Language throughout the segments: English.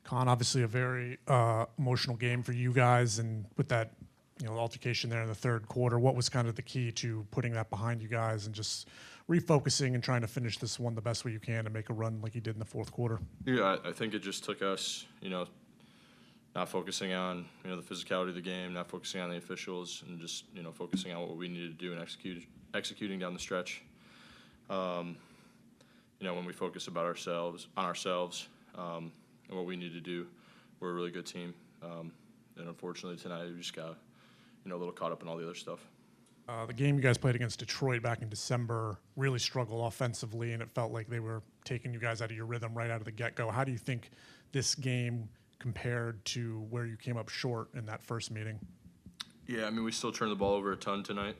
Kon, obviously a very emotional game for you guys, and with that, altercation there in the third quarter, what was kind of the key to putting that behind you guys and just refocusing and trying to finish this one the best way you can and make a run like you did in the fourth quarter? Yeah, I think it just took us, not focusing on, the physicality of the game, not focusing on the officials, and just, focusing on what we needed to do and executing down the stretch. When we focus on ourselves, and what we need to do, we're a really good team. And unfortunately tonight we just got, a little caught up in all the other stuff. The game you guys played against Detroit back in December really struggled offensively, and it felt like they were taking you guys out of your rhythm right out of the get-go. How do you think this game compared to where you came up short in that first meeting? Yeah, we still turned the ball over a ton tonight,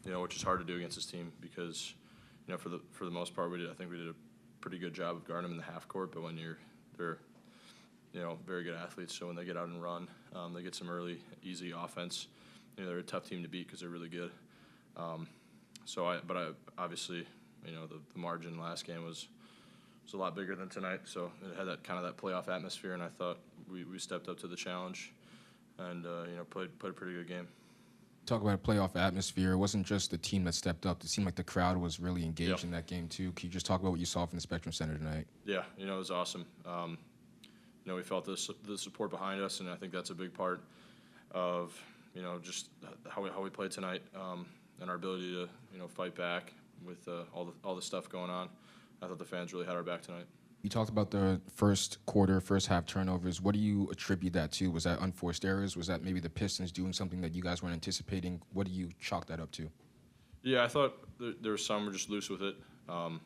which is hard to do against this team because, for the most part, I think we did a pretty good job of guarding them in the half court. But when they're very good athletes, so when they get out and run, they get some early, easy offense. They're a tough team to beat because they're really good. But obviously, the margin last game was a lot bigger than tonight, so it had that playoff atmosphere, and I thought we stepped up to the challenge and played a pretty good game. Talk about a playoff atmosphere. It wasn't just the team that stepped up. It seemed like the crowd was really engaged in that game too. Can you just talk about what you saw from the Spectrum Center tonight? Yeah, it was awesome. We felt the support behind us, and I think that's a big part of just how we played tonight, and our ability to fight back with all the stuff going on. I thought the fans really had our back tonight. You talked about the first half turnovers. What do you attribute that to? Was that unforced errors? Was that maybe the Pistons doing something that you guys weren't anticipating? What do you chalk that up to? Yeah, I thought there were some were just loose with it, and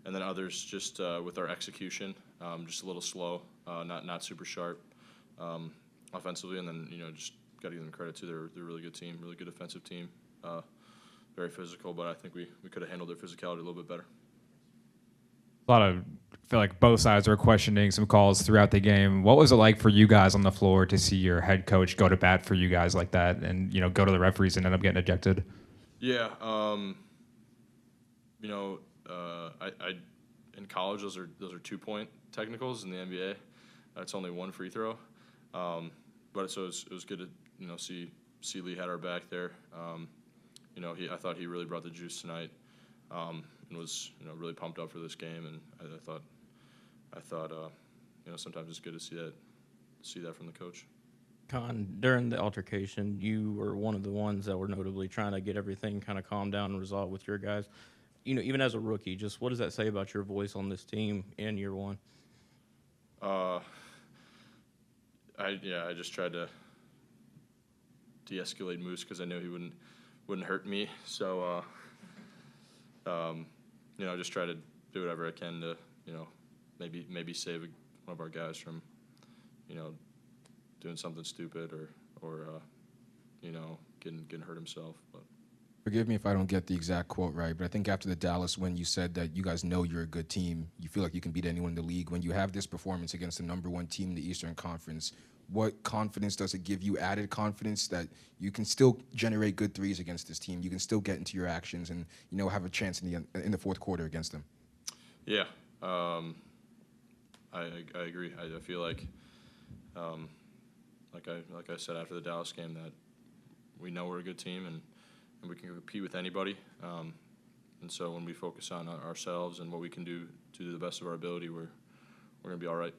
then others just with our execution, just a little slow, not super sharp offensively. And then just got to give them credit too. They're a really good team, really good defensive team, very physical. But I think we could have handled their physicality a little bit better. I feel like both sides were questioning some calls throughout the game. What was it like for you guys on the floor to see your head coach go to bat for you guys like that and, go to the referees and end up getting ejected? Yeah. I in college, those are 2-point technicals. In the NBA, it's only one free throw. But it was good to, see Lee had our back there. I thought he really brought the juice tonight. And was really pumped up for this game, and I thought sometimes it's good to see that from the coach. Kon, during the altercation, you were one of the ones that were notably trying to get everything kind of calmed down and resolved with your guys. Even as a rookie, just what does that say about your voice on this team in year one? I just tried to de-escalate Moose because I knew he wouldn't hurt me. So. Just try to do whatever I can to, maybe save one of our guys from, doing something stupid or getting hurt himself. But forgive me if I don't get the exact quote right, but I think after the Dallas win, you said that you guys know you're a good team. You feel like you can beat anyone in the league. When you have this performance against the #1 team in the Eastern Conference, what confidence does it give you, added confidence that you can still generate good threes against this team? You can still get into your actions and, have a chance in the fourth quarter against them? Yeah, I agree. I feel like I said after the Dallas game, that we know we're a good team and we can compete with anybody. And so when we focus on ourselves and what we can do to the best of our ability, we're going to be all right.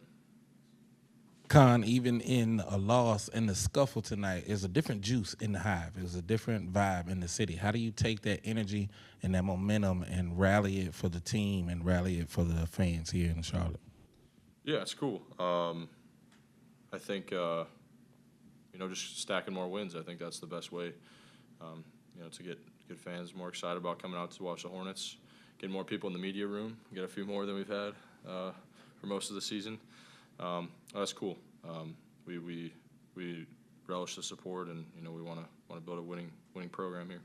Kon, even in a loss in the scuffle tonight, there's a different juice in the Hive. There's a different vibe in the city. How do you take that energy and that momentum and rally it for the team and rally it for the fans here in Charlotte? Yeah, it's cool. I think, just stacking more wins. I think that's the best way, to get fans more excited about coming out to watch the Hornets, get more people in the media room, get a few more than we've had for most of the season. That's cool. We relish the support, and we want to build a winning program here.